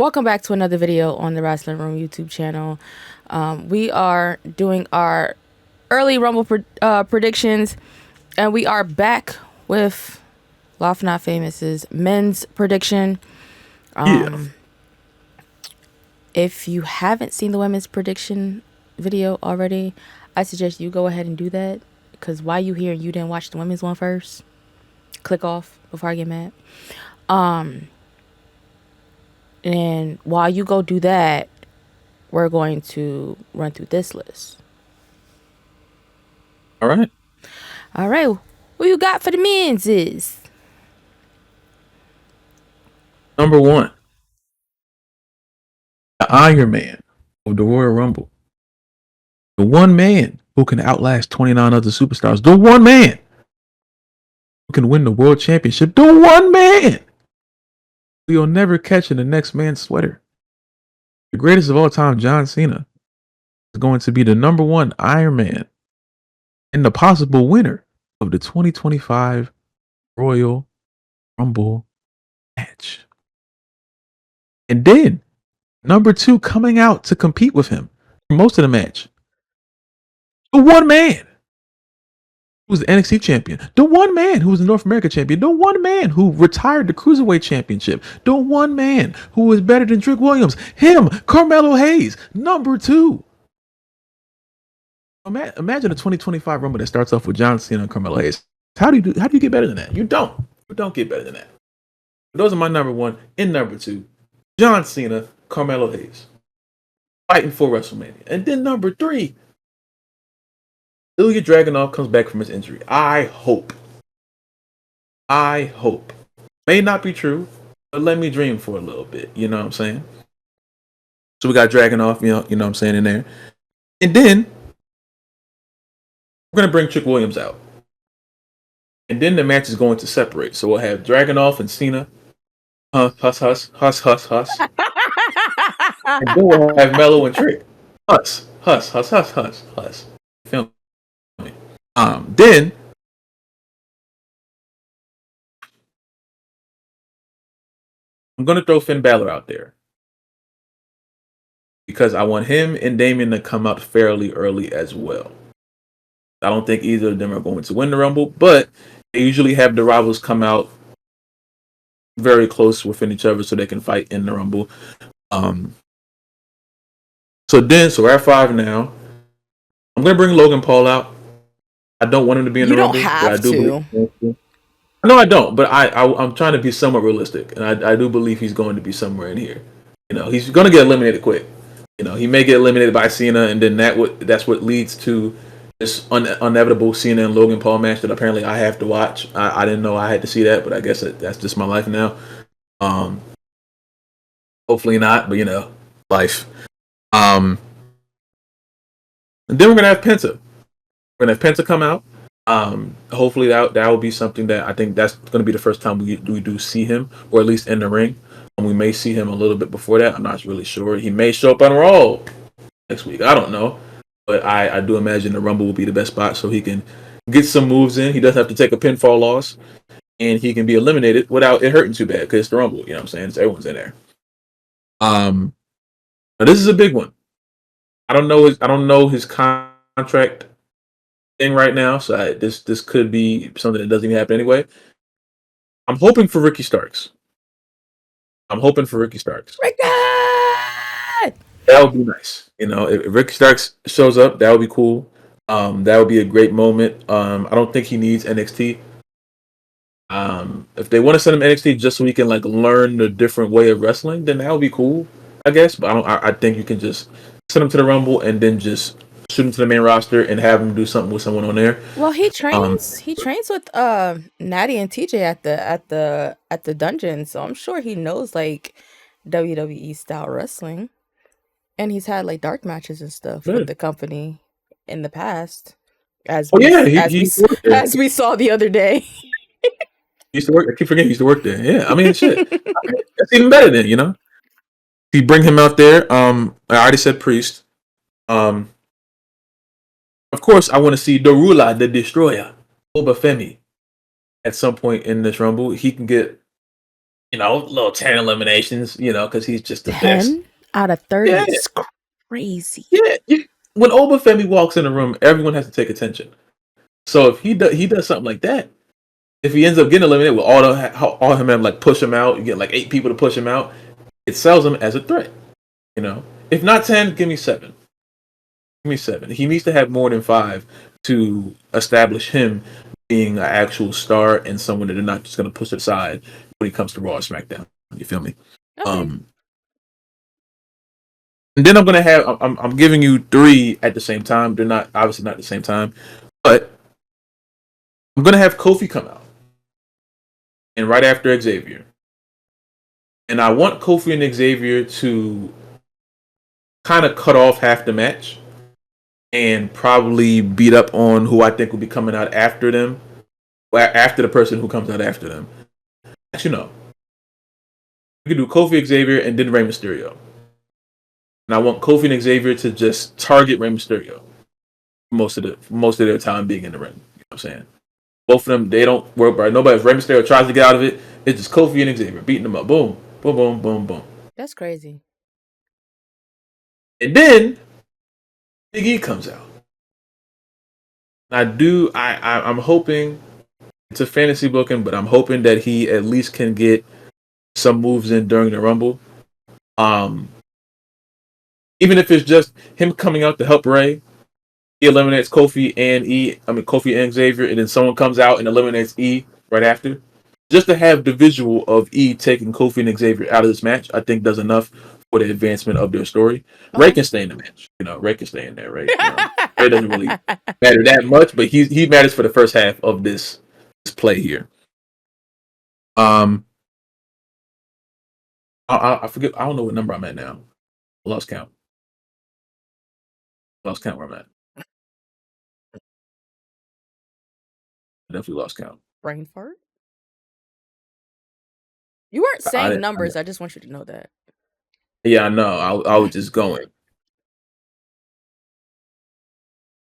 Welcome back to another video on the Wrasslin Room YouTube channel. We are doing our early Rumble predictions, and we are back with lafnotfamous's men's prediction. Yeah. If you haven't seen the women's prediction video already, I suggest you go ahead and do that, because why you here and you didn't watch the women's one first, click off before I get mad. And while you go do that, we're going to run through this list. All right. All right. What you got for the men's is? Number one, the Iron Man of the Royal Rumble. The one man who can outlast 29 other superstars. The one man who can win the world championship. The one man who you'll never catch in the next man's sweater. The greatest of all time, John Cena, is going to be the number one Iron Man and the possible winner of the 2025 Royal Rumble match. And then, number two coming out to compete with him for most of the match. The one man who was the NXT champion. The one man who was the North America champion. The one man who retired the Cruiserweight championship. The one man who was better than Trick Williams. Him, Carmelo Hayes, number two. Imagine a 2025 Rumble that starts off with John Cena and Carmelo Hayes. How do you get better than that? You don't. You don't get better than that. Those are my number one and number two. John Cena, Carmelo Hayes. Fighting for WrestleMania. And then number three, Ilya Dragunov comes back from his injury. I hope. May not be true, but let me dream for a little bit. You know what I'm saying? So we got Dragunov, you know what I'm saying, in there. And then we're going to bring Trick Williams out. And then the match is going to separate. So we'll have Dragunov and Cena. Huss. And then we'll have Melo and Trick. Huss. Feel me? Then I'm gonna throw Finn Balor out there because I want him and Damien to come out fairly early as well. I don't think either of them are going to win the Rumble, but they usually have the rivals come out very close within each other so they can fight in the Rumble. So we're at 5 now. I'm gonna bring Logan Paul out. I don't want him to be in the Rumble. You don't have to. No, I don't. But I'm trying to be somewhat realistic, and I do believe he's going to be somewhere in here. You know, he's going to get eliminated quick. You know, he may get eliminated by Cena, and then that's what leads to this inevitable Cena and Logan Paul match that apparently I have to watch. I didn't know I had to see that, but I guess that's just my life now. Hopefully not, but life. And then we're gonna have Penta. We're gonna have Penta come out. Hopefully that will be something that I think that's going to be the first time we do see him, or at least in the ring. And we may see him a little bit before that. I'm not really sure. He may show up on Raw next week. I don't know, but I do imagine the Rumble will be the best spot so he can get some moves in. He doesn't have to take a pinfall loss, and he can be eliminated without it hurting too bad because it's the Rumble. You know what I'm saying? It's everyone's in there. Now this is a big one. I don't know his contract thing right now, so this could be something that doesn't even happen anyway. I'm hoping for Ricky Starks. Ricky! That would be nice. If Ricky Starks shows up, that would be cool. That would be a great moment. I don't think he needs NXT. If they want to send him NXT just so he can learn the different way of wrestling, then that would be cool, I guess. But I think you can just send him to the Rumble and then just shoot him to the main roster and have him do something with someone on there. Well, he trains. He trains with Natty and TJ at the dungeon, so I'm sure he knows WWE style wrestling, and he's had dark matches and stuff with the company in the past. As we saw the other day. He used to work. I keep forgetting he used to work there. Yeah, I mean, shit. That's even better then, If you bring him out there, I already said Priest. Of course, I want to see Darula, the Destroyer, Obafemi, at some point in this Rumble. He can get little 10 eliminations, because he's just the best. 10 out of 30 Yeah, is crazy. yeah. When Obafemi walks in the room, everyone has to take attention. So if he does something like that, if he ends up getting eliminated with all him and like push him out, you get like 8 people to push him out, it sells him as a threat. If not 10, give me 7. Give me 7. He needs to have more than 5 to establish him being an actual star and someone that they're not just going to push aside when it comes to Raw or SmackDown. You feel me? Okay. Um, and then I'm giving you 3 at the same time. They're not obviously not at the same time, but I'm gonna have Kofi come out and right after Xavier, and I want Kofi and Xavier to kind of cut off half the match and probably beat up on who I think will be coming out after them, after the person who comes out after them. Actually, no. We could do Kofi, Xavier, and then Rey Mysterio. And I want Kofi and Xavier to just target Rey Mysterio most of their time being in the ring. You know what I'm saying? Both of them, they don't work by nobody. If Rey Mysterio tries to get out of it, it's just Kofi and Xavier beating them up. Boom, boom, boom, boom, boom. That's crazy. And then Big E comes out. I'm hoping it's a fantasy booking, but I'm hoping that he at least can get some moves in during the Rumble. Even if it's just him coming out to help Ray, he eliminates Kofi and Xavier, and then someone comes out and eliminates E right after. Just to have the visual of E taking Kofi and Xavier out of this match, I think does enough for the advancement of their story. Okay. Ray can stay in the match. Ray can stay in there, right? Ray doesn't really matter that much, but he matters for the first half of this play here. I forget. I don't know what number I'm at now. Lost count. Lost count where I'm at. Definitely lost count. Brain fart? You weren't saying numbers. I just want you to know that. Yeah, I know. I was just going.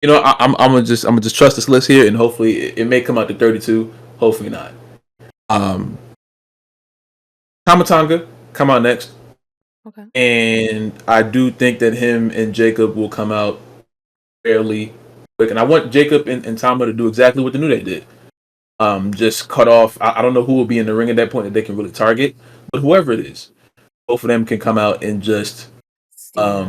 I'm gonna just trust this list here, and hopefully it may come out to 32. Hopefully not. Tamatanga come out next. Okay. And I do think that him and Jacob will come out fairly quick. And I want Jacob and Tama to do exactly what the New Day did. Just cut off. I don't know who will be in the ring at that point that they can really target, but whoever it is, both of them can come out and just. That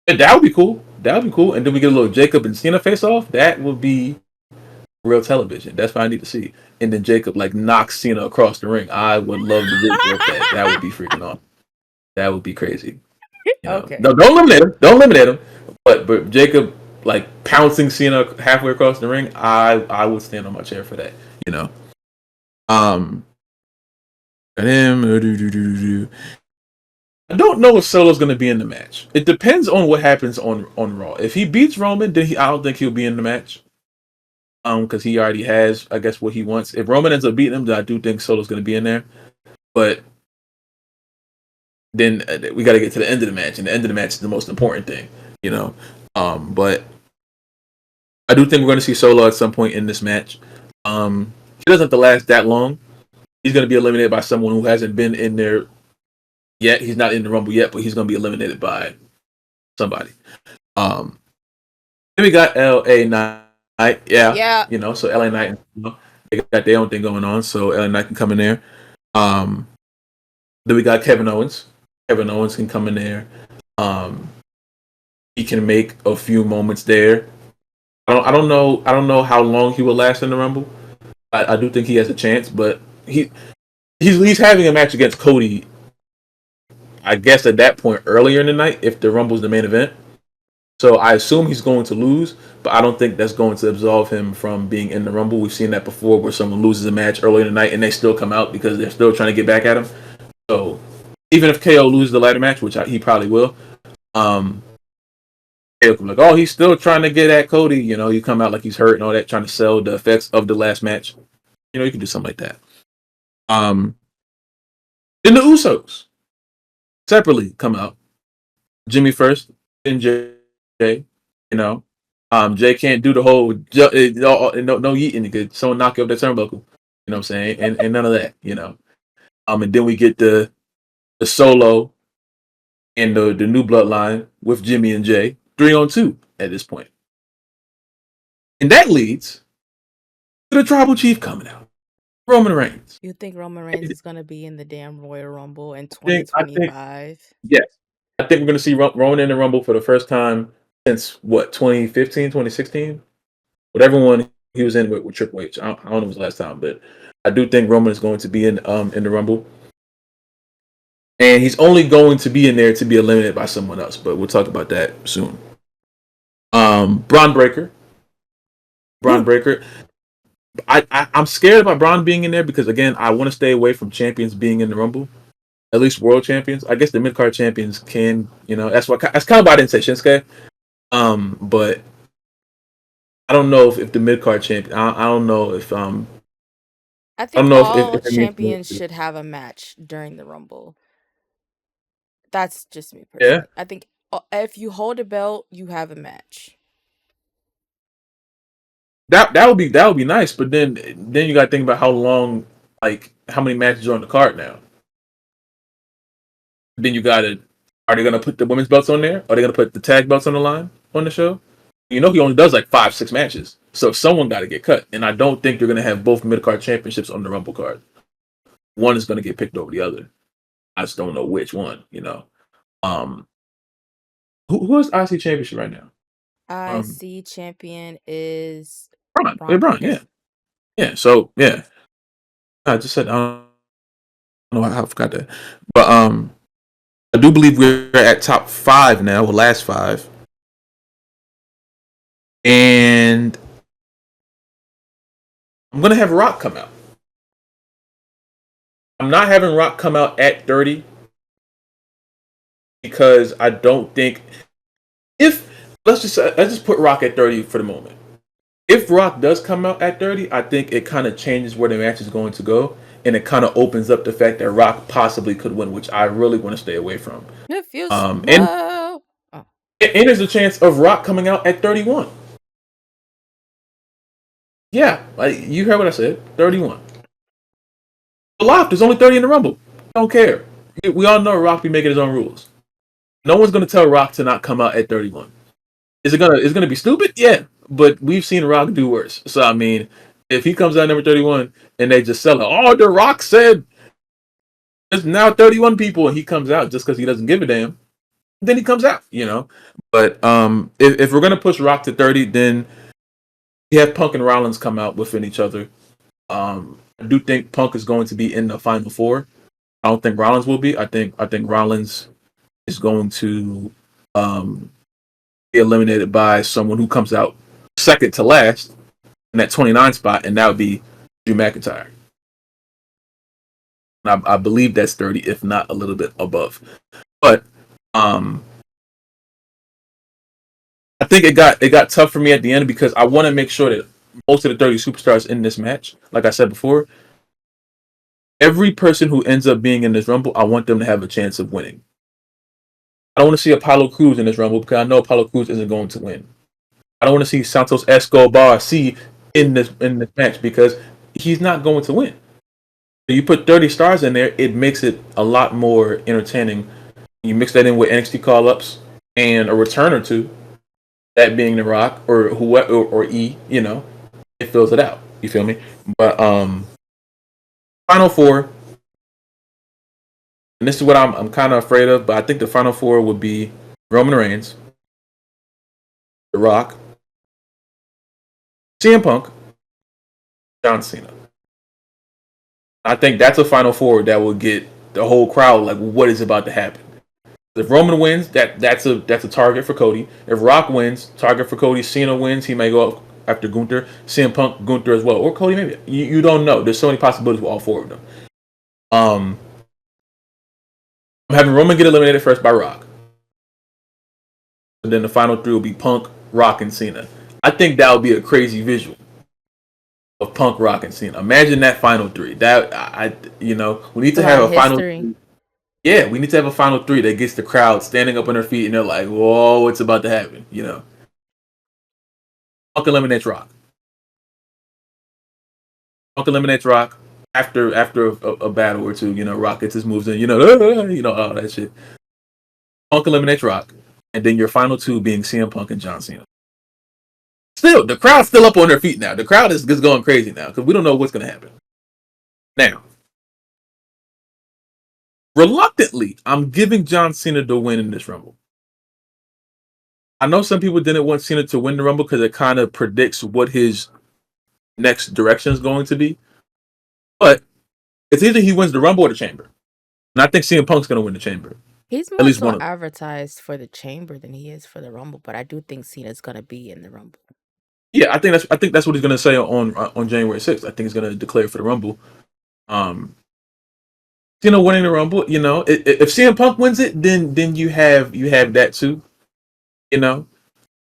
would be cool. That would be cool. And then we get a little Jacob and Cena face off. That would be real television. That's what I need to see. And then Jacob knocks Cena across the ring. I would love to video that. That would be freaking awesome. That would be crazy. Okay. No, don't eliminate him. Don't eliminate him. But Jacob pouncing Cena halfway across the ring. I would stand on my chair for that. And him. I don't know if Solo's going to be in the match. It depends on what happens on Raw. If he beats Roman, then I don't think he'll be in the match. Because he already has, I guess, what he wants. If Roman ends up beating him, then I do think Solo's going to be in there. But then we got to get to the end of the match, and the end of the match is the most important thing, But I do think we're going to see Solo at some point in this match. He doesn't have to last that long. He's going to be eliminated by someone who hasn't been in there yet. He's not in the Rumble yet, but he's going to be eliminated by somebody. Then we got LA Knight. Yeah. So LA Knight, they got their own thing going on, so LA Knight can come in there. Then we got Kevin Owens. Kevin Owens can come in there. He can make a few moments there. I don't know how long he will last in the Rumble. I do think he has a chance, but he's having a match against Cody, I guess at that point earlier in the night, if the Rumble's the main event. So I assume he's going to lose, but I don't think that's going to absolve him from being in the Rumble. We've seen that before where someone loses a match early in the night and they still come out because they're still trying to get back at him. So even if KO loses the ladder match, which he probably will, KO can be like, oh, he's still trying to get at Cody. You come out like he's hurt and all that, trying to sell the effects of the last match. You can do something like that. Then the Usos separately come out. Jimmy first, then Jay. Jay can't do the whole no yeeting. Someone knock you off that turnbuckle. You know what I'm saying? And none of that. And then we get the solo and the new bloodline with Jimmy and Jay 3-on-2 at this point, and that leads to the tribal chief coming out, Roman Reigns. You think Roman Reigns is gonna be in the damn Royal Rumble in I think 2025? yes, I think we're going to see Roman in the Rumble for the first time since what 2015, 2016, whatever one he was in with Triple H. I don't know when it was the last time, but I do think Roman is going to be in the Rumble. And he's only going to be in there to be eliminated by someone else, but we'll talk about that soon. Braun Breaker. Braun Woo. Breaker. I'm scared about Braun being in there because again, I want to stay away from champions being in the Rumble. At least world champions. I guess the mid card champions can, that's kind of why I didn't say Shinsuke. But I don't know if the mid card champion. I don't know if I I don't think know if all it means champions should have a match during the Rumble. That's just me yeah. personally. I think if you hold a belt, you have a match. That would be nice, but then you got to think about how long, like how many matches are on the card now. Then you got to, are they going to put the women's belts on there? Are they going to put the tag belts on the line on the show? He only does like 5-6 matches, so someone got to get cut, and I don't think they're going to have both mid card championships on the Rumble card. One is going to get picked over the other. I just don't know which one. Um, who is IC championship right now? IC champion is Braun. Braun Braun, Breaker. yeah, yeah. So yeah, I just said I don't know how I forgot that, but I do believe we're at top 5 now, or last 5, and I'm gonna have Rock come out. I'm not having Rock come out at 30 because I don't think if let's just put Rock at 30 for the moment. If Rock does come out at 30, I think it kind of changes where the match is going to go, and it kind of opens up the fact that Rock possibly could win, which I really want to stay away from. It feels And well. Oh. there's a chance of Rock coming out at 31. Yeah, like you heard what I said, 31. Loft is only 30 in the Rumble. Don't care. We all know Rock be making his own rules. No one's gonna tell Rock to not come out at 31. Is it gonna be stupid? Yeah, but we've seen Rock do worse. So I mean, if he comes out number 31 and they just sell it, oh, The Rock said there's now 31 people, and he comes out just because he doesn't give a damn, then he comes out. But if we're gonna push Rock to 30, then you have Punk and Rollins come out within each other. I do think Punk is going to be in the final 4. I don't think Rollins will be. I think Rollins is going to be eliminated by someone who comes out second to last in that 29 spot, and that would be Drew McIntyre. And I believe that's 30, if not a little bit above. But I think it got tough for me at the end because I want to make sure that most of the 30 superstars in this match, like I said before, every person who ends up being in this Rumble, I want them to have a chance of winning. I don't want to see Apollo Crews in this Rumble because I know Apollo Crews isn't going to win. I don't want to see Santos Escobar in this match because he's not going to win. You put 30 stars in there, it makes it a lot more entertaining. You mix that in with NXT call-ups and a return or two, that being The Rock or whoever or E, it fills it out. You feel me? But final 4, and this is what I'm kind of afraid of, but I think the final 4 would be Roman Reigns, The Rock, CM Punk, John Cena. I think that's a final 4 that will get the whole crowd like, what is about to happen? If Roman wins, that's a target for Cody. If Rock wins, target for Cody. Cena wins, he may go up after Gunther. CM Punk, Gunther as well, or Cody maybe. You don't know. There's so many possibilities with all 4 of them. I'm having Roman get eliminated first by Rock, and then the final 3 will be Punk, Rock, and Cena. I think that would be a crazy visual of Punk, Rock, and Cena. Imagine that final 3. We need It's a to lot have of a final. history. Yeah, we need to have a final 3 that gets the crowd standing up on their feet and they're like, "Whoa, what's about to happen?" Punk eliminates Rock. Punk eliminates Rock after a battle or two. You know, Rock gets his moves in. You know all that shit. Punk eliminates Rock, and then your final two being CM Punk and John Cena. Still, the crowd's still up on their feet now. The crowd is going crazy now because we don't know what's going to happen. Now, reluctantly, I'm giving John Cena the win in this Rumble. I know some people didn't want Cena to win the Rumble because it kind of predicts what his next direction is going to be. But it's either he wins the Rumble or the Chamber. And I think CM Punk's going to win the Chamber. He's At more least so one of them. advertised for the Chamber than he is for the Rumble, but I do think Cena's gonna be in the Rumble. Yeah, I think that's what he's going to say on January 6th. I think he's going to declare for the Rumble. Cena winning the Rumble, you know, if CM Punk wins it, then you have that too. You know,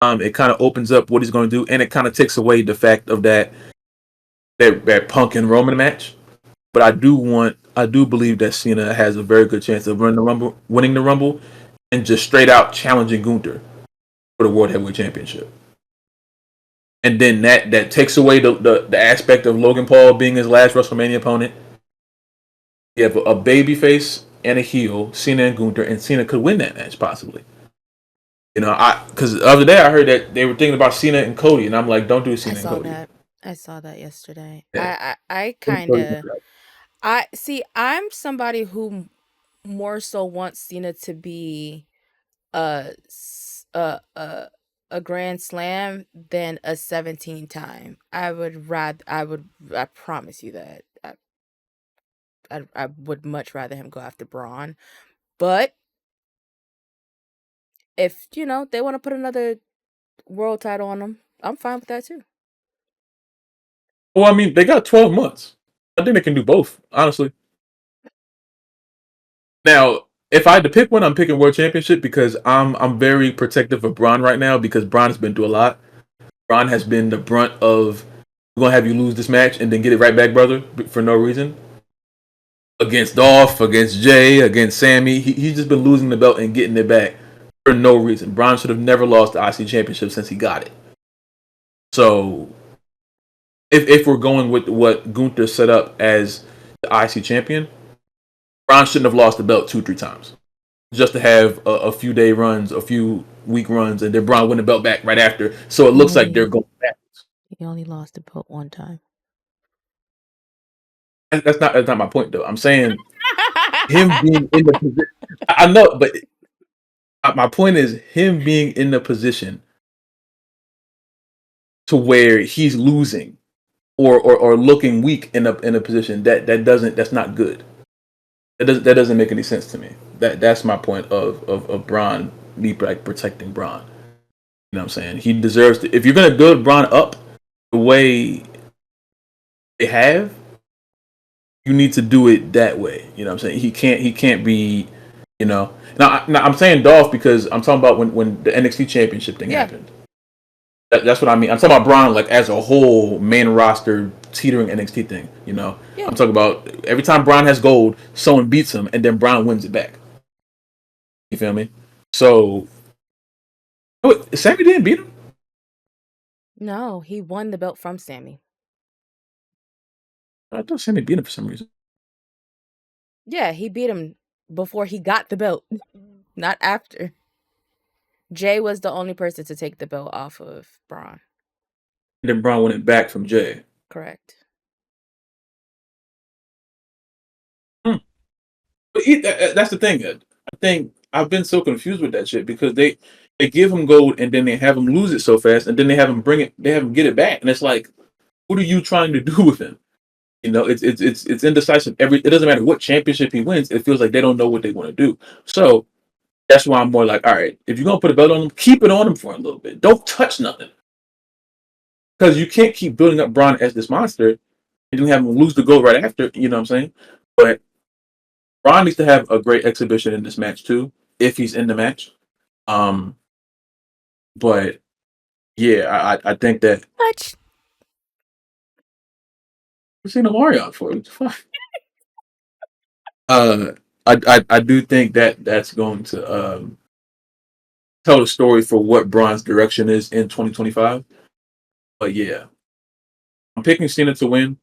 it kind of opens up what he's going to do, and it kind of takes away the fact of that Punk and Roman match. But I do believe that Cena has a very good chance of winning the Rumble, and just straight out challenging Gunther for the World Heavyweight Championship. And then that takes away the aspect of Logan Paul being his last WrestleMania opponent. You have a babyface and a heel, Cena and Gunther, and Cena could win that match possibly. You know, because the other day I heard that they were thinking about Cena and Cody, and I'm like, don't do I Cena and saw Cody. that. I saw that yesterday. Yeah. I kind of I see. I'm somebody who more so wants Cena to be a s- a Grand Slam than a 17 time. I would rather. I promise you that. I would much rather him go after Braun. But if they want to put another world title on him, I'm fine with that too. Well, I mean, they got 12 months. I think they can do both, honestly. Now, if I had to pick one, I'm picking World Championship because I'm very protective of Braun right now because Braun has been through a lot. Braun has been the brunt of we're gonna have you lose this match and then get it right back, brother, for no reason. Against Dolph, against Jay, against Sammy, he's just been losing the belt and getting it back for no reason. Braun should have never lost the IC Championship since he got it. So, if we're going with what Gunther set up as the IC champion, Braun shouldn't have lost the belt 2-3 times just to have a few day runs, a few week runs, and then Braun win the belt back right after. So it He looks like they're only going back. he only lost the belt one time. That's not my point though. I'm saying him being in the position. I know, but my point is him being in the position to where he's losing or looking weak in a position that's not good. That doesn't make any sense to me. That's my point of Braun, me like protecting Braun. You know what I'm saying? He deserves to. If you're gonna build Braun up the way they have, you need to do it that way. You know what I'm saying? He can't be. Now I'm saying Dolph because I'm talking about when the NXT Championship thing Yeah, happened. That's what I mean. I'm talking about Braun like as a whole main roster teetering NXT thing. yeah. I'm talking about every time Braun has gold, someone beats him, and then Braun wins it back. You feel me? So, Sammy didn't beat him. No, he won the belt from Sammy. I thought Sammy beat him for some reason. Yeah, he beat him before he got the belt, not after. Jay was the only person to take the belt off of Braun. And then Braun won it back from Jay. Correct. Hmm. But that's the thing. I think I've been so confused with that shit because they give him gold and then they have him lose it so fast and then they have him get it back and it's like, what are you trying to do with him? It's indecisive. It doesn't matter what championship he wins. It feels like they don't know what they want to do. So that's why I'm more like, all right, if you're gonna put a belt on him, keep it on him for a little bit. Don't touch nothing because you can't keep building up Braun as this monster and then have him lose the gold right after. You know what I'm saying? But Braun needs to have a great exhibition in this match too, if he's in the match. Um, but yeah, I think that What? we've seen a Mario for it. Uh, I do think that that's going to tell the story for what Braun's direction is in 2025. But yeah, I'm picking Cena to win.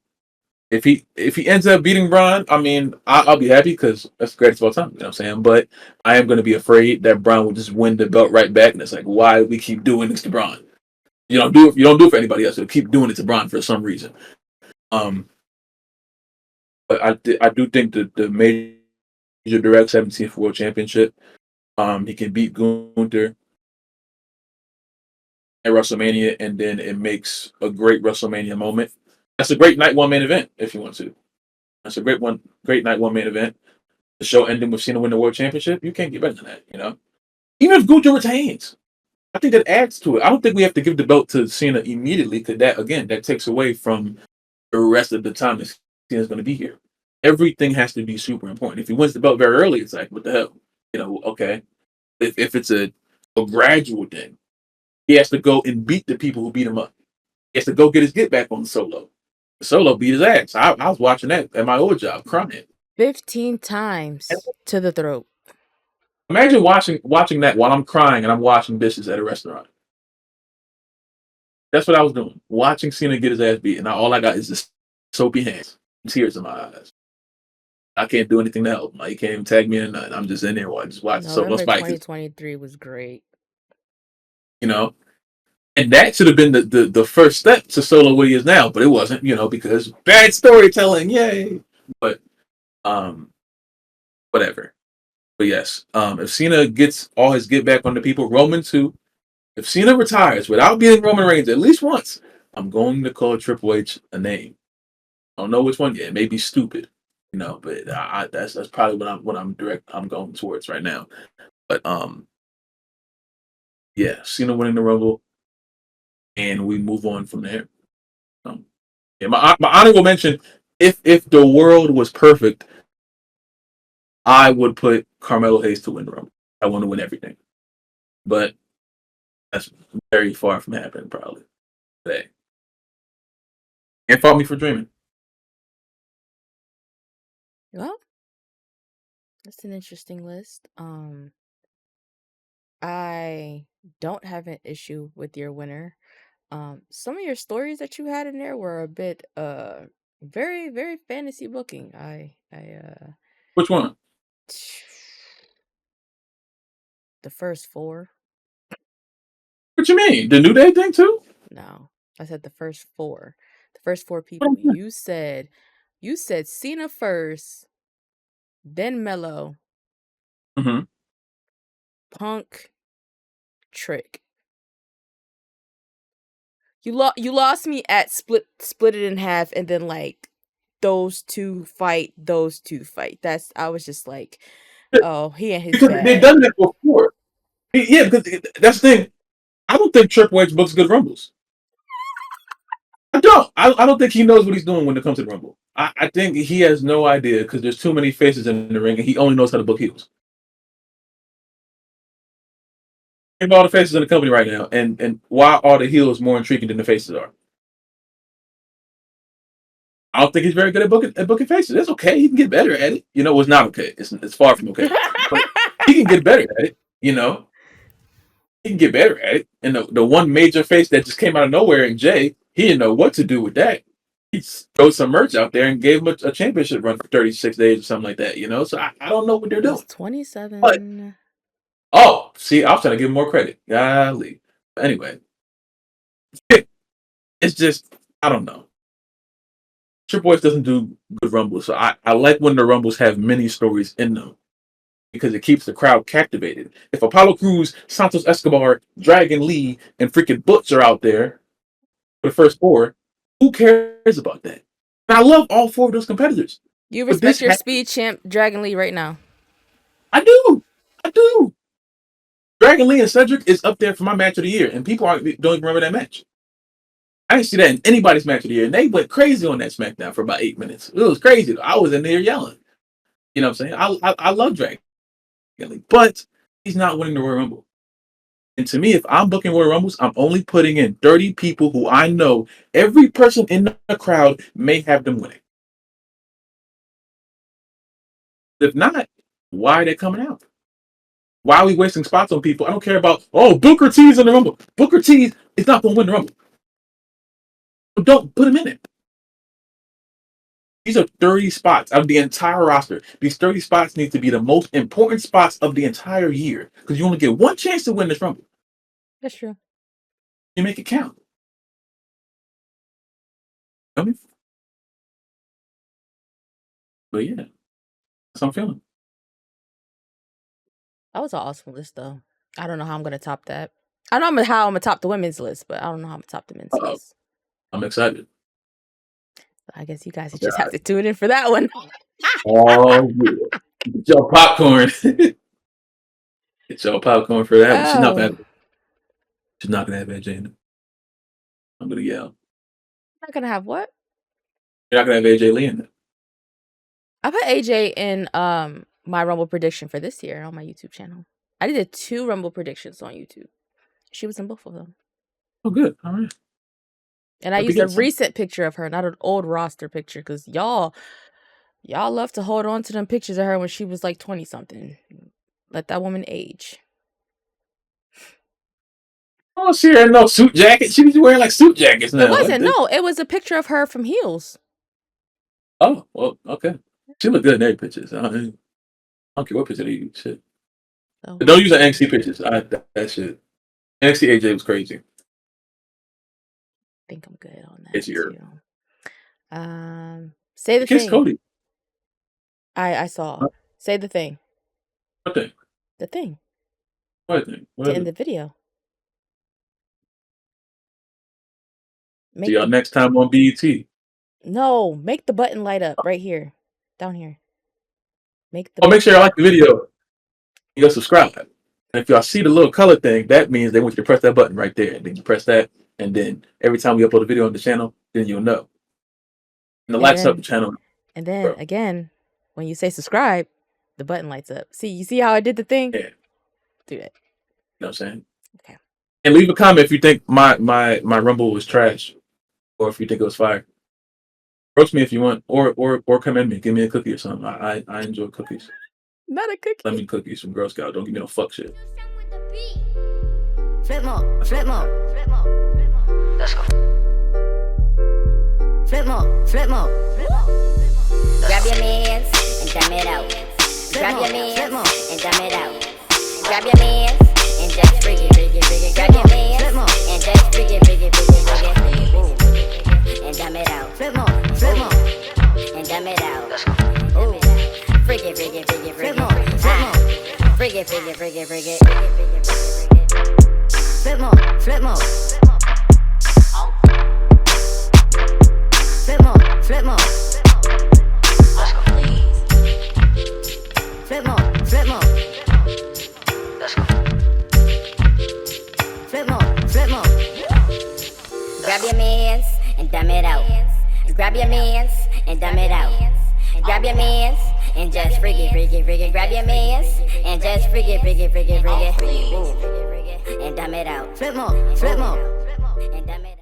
if he ends up beating Braun, I mean, I'll be happy because that's the greatest of all time. You know what I'm saying? But I am going to be afraid that Braun will just win the belt right back, and it's like, why do we keep doing this to Braun? You don't do it for anybody else. You keep doing it to Braun for some reason. Um, but I do think that the major direct 17th World Championship, he can beat Gunther at WrestleMania, and then it makes a great WrestleMania moment. That's a great night one main event if you want to. That's a great night one main event. The show ending with Cena win the World Championship. You can't get better than that, you know. Even if Gunther retains, I think that adds to it. I don't think we have to give the belt to Cena immediately because that takes away from the rest of the time that Cena's going to be here. Everything has to be super important. If he wins the belt very early, it's like, what the hell? Okay. If it's a gradual thing, he has to go and beat the people who beat him up. He has to go get his get back on Solo. Solo beat his ass. I was watching that at my old job, crying. 15 times to the throat. Imagine watching that while I'm crying and I'm washing dishes at a restaurant. That's what I was doing. Watching Cena get his ass beat, and all I got is just soapy hands, tears in my eyes. I can't do anything to help. Like, you can't even tag me in nothing. I'm just in there just watching Solo November fight. 2023 was great. You know, and that should have been the first step to Solo what he is now, but it wasn't. Because bad storytelling. Yay! But whatever. But yes, if Cena gets all his get back on the people, Roman too. If Cena retires without beating Roman Reigns at least once, I'm going to call Triple H a name. I don't know which one yet. It may be stupid, but that's probably what I'm going towards right now. But yeah, Cena winning the Rumble, and we move on from there. Yeah, my honorable mention: if the world was perfect, I would put Carmelo Hayes to win the Rumble. I want to win everything, but that's very far from happening probably today. And fault me for dreaming. Well, that's an interesting list. I don't have an issue with your winner. Some of your stories that you had in there were a bit very very fantasy booking. I Which one? the first four. What you mean? The New Day thing too? No, I said the first four. The first four people. You said Cena first, then Mello, Mm-hmm. Punk, Trick. You lost me at split it in half, and then like those two fight. That's I was just like, oh, he and his Because they've bag. done that before. Yeah, because that's the thing. I don't think Triple H books good Rumbles. I don't. I don't think he knows what he's doing when it comes to the Rumble. I think he has no idea because there's too many faces in the ring and he only knows how to book heels. Think about all the faces in the company right now, and why are the heels more intriguing than the faces are? I don't think he's very good at booking faces. It's okay. He can get better at it. It's not okay. It's far from okay. But he can get better at it. He can get better at it. And the one major face that just came out of nowhere in Jay, he didn't know what to do with that. He threw some merch out there and gave him a championship run for 36 days or something like that. So I don't know what they're It was doing. But 27. see, I was trying to give him more credit. Golly. Anyway, it's just I don't know. Triple H doesn't do good rumbles, so I like when the rumbles have many stories in them because it keeps the crowd captivated. If Apollo Crews, Santos Escobar, Dragon Lee, and freaking Butch are out there for the first four, who cares about that? And I love all four of those competitors. You But respect your speed champ Dragon Lee right now. I do. I do. Dragon Lee and Cedric is up there for my match of the year, and people don't even remember that match. I didn't see that in anybody's match of the year, and they went crazy on that SmackDown for about 8 minutes. It was crazy. I was in there yelling. You know what I'm saying? I love Dragon Lee, but he's not winning the Royal Rumble. And to me, if I'm booking Royal Rumbles, I'm only putting in 30 people who I know every person in the crowd may have them winning. If not, why are they coming out? Why are we wasting spots on people? I don't care about, Booker T's in the Rumble. Booker T is not going to win the Rumble. So don't put him in it. These are 30 spots of the entire roster. These 30 spots need to be the most important spots of the entire year because you only get one chance to win this Rumble. That's true. You make it count. Feel me? But yeah, that's how I'm feeling. That was an awesome list, though. I don't know how I'm gonna top that. I know how I'm gonna top the women's list, but I don't know how I'm gonna top the men's list. I'm excited. I guess you guys Okay, just have to tune in for that one. Oh yeah, get your popcorn. Get your popcorn for that one. She's not bad. Oh, She's not gonna have AJ in it. I'm gonna yell. I'm not gonna have what? You're not gonna have AJ Lee in it. I put AJ in my Rumble prediction for this year on my YouTube channel. I did 2 Rumble predictions on YouTube. She was in both of them. Oh, good. All right. And I used a recent picture of her, not an old roster picture, because y'all love to hold on to them pictures of her when she was like 20 something. Let that woman age. Oh, she had no suit jacket. She was wearing like suit jackets now. It wasn't. No, it was a picture of her from Heels. Oh, well, okay. She looked good in every pictures. I don't care what picture they use. Shit. Oh. Don't use the NXT pictures. That shit. NXT AJ was crazy. I think I'm good on that. It's your. Say the Kiss thing. Cody. I saw. Say the thing. What thing? The thing. What thing? What to end the video. See y'all next time on BET. No, make the button light up right here. Down here. Make sure y'all like the video. You gotta subscribe. And if y'all see the little color thing, that means they want you to press that button right there. And then you press that, and then every time we upload a video on the channel, then you'll know. And the lights up the channel. And then again, when you say subscribe, the button lights up. See, you see how I did the thing? Yeah. Do that. You know what I'm saying? Okay. And leave a comment if you think my Rumble was trash, or if you think it was fire. Roast me if you want, or come at me. Give me a cookie or something. I enjoy cookies. Not a cookie. Lemon cookies from Girl Scout. Don't give me no fuck shit. Flip mode, flip mode, flip mode, flip mode. Let's go. Flip mode, flip mode. Grab your mans and dumb it out. Grab your mans and dumb it out. Grab your mans and just freak it, freak it, freak it. Grab your mans and just freak it, freak it, freak it, freak it. And dumb it out. Flip mode, flip mode. And dumb it out. Let's go. Freak it, freak it, freak it, freak it. Freak it, freak it, freak it, freak it. Flip mode, flip mode. Flip mode, flip mode. Let's go. Flip mode, flip mode. Let's go. Flip mode, flip mode. Grab your mans and dumb it out. Grab your mans and dumb it out. Grab your mans and just freak it, freak it, freak it. Grab your mans and just freak it, freak it, freak it, freak it. And dumb it out. Flip mode, flip mode. And dumb it out.